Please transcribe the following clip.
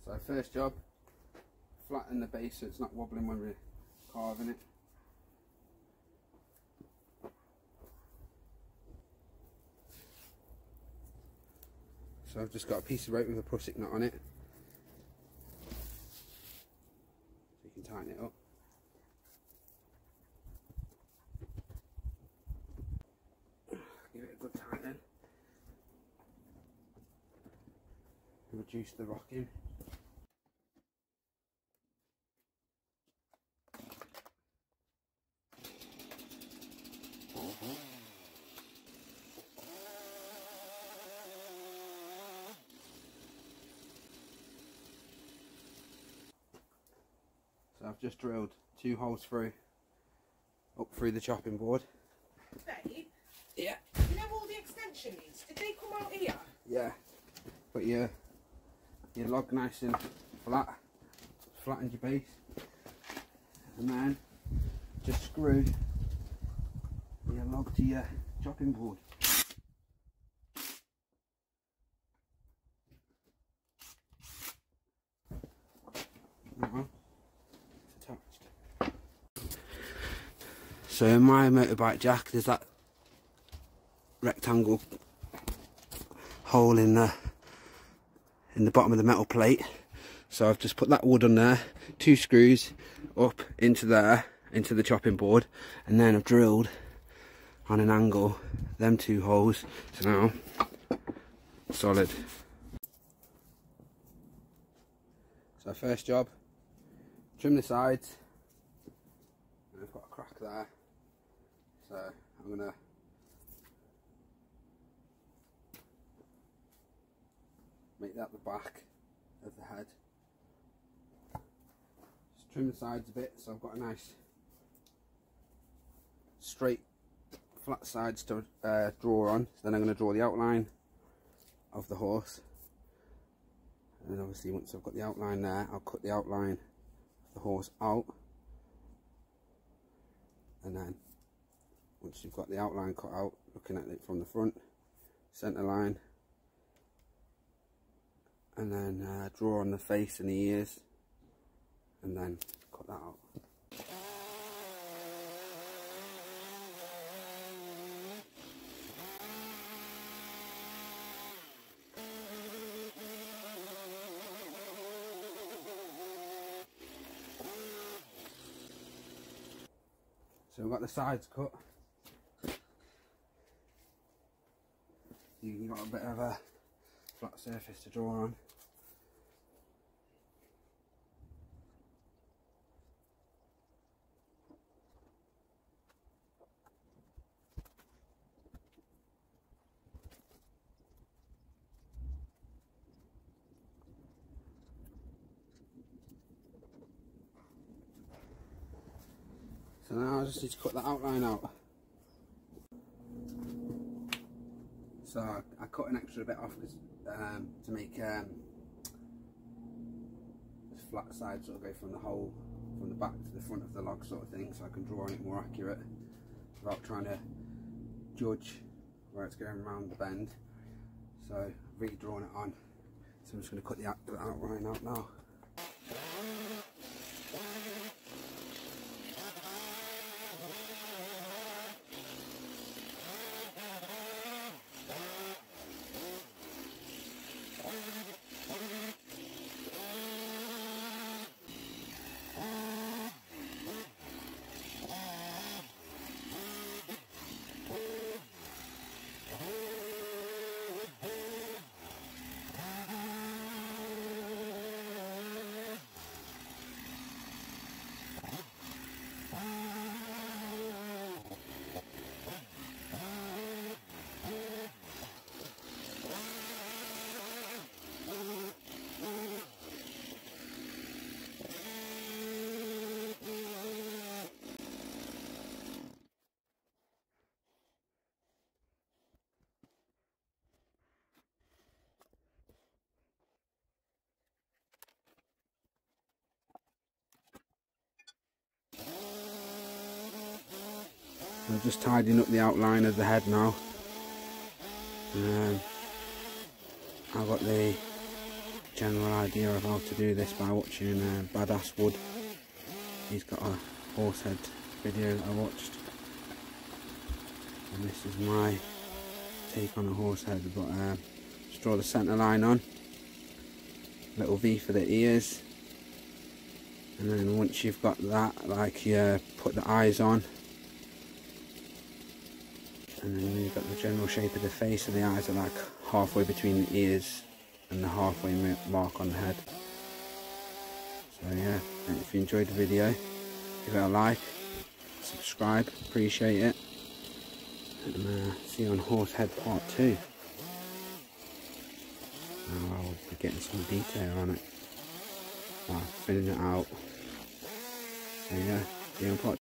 So first job, flatten the base so it's not wobbling when we're carving it. So I've just got a piece of rope with a prusik knot on it, so you can tighten it up. Give it a good tighten. Reduce the rocking. So I've just drilled 2 holes through, up through the chopping board. Babe? Yeah. You know all the extensions, did they come out here? Yeah. Put your log nice and flat, flatten your base, and then just screw your log to your chopping board. It's attached. So in my motorbike jack there's that rectangle hole in the bottom of the metal plate, so I've just put that wood on there, 2 screws up into there, into the chopping board, and then I've drilled on an angle them 2 holes, so now solid. So first job, trim the sides, and I've got a crack there, so I'm going to make that the back of the head. Just trim the sides a bit so I've got a nice straight flat sides to draw on. So then I'm going to draw the outline of the horse, and then obviously once I've got the outline there, I'll cut the outline of the horse out, and then once you've got the outline cut out, looking at it from the front, centre line, and then draw on the face and the ears, and then cut that out. So we've got the sides cut. You've got a bit of a flat surface to draw on. So now I just need to cut the outline out. So I cut an extra bit off to make this flat side sort of go from the hole, from the back to the front of the log sort of thing, so I can draw on it more accurate without trying to judge where it's going around the bend. So I've really drawn it on. So I'm just going to cut the outline out now. I'm just tidying up the outline of the head now. I've got the general idea of how to do this by watching Badass Wood. He's got a horse head video that I watched, and this is my take on a horse head. But just draw the centre line on, little V for the ears, and then once you've got that, like, you put the eyes on, and then you've got the general shape of the face, and the eyes are like halfway between the ears and the halfway mark on the head. So yeah, and if you enjoyed the video, give it a like, subscribe, appreciate it, and see you on horse head part 2. Now I'll be getting some detail on it, filling it out. So yeah, see you on part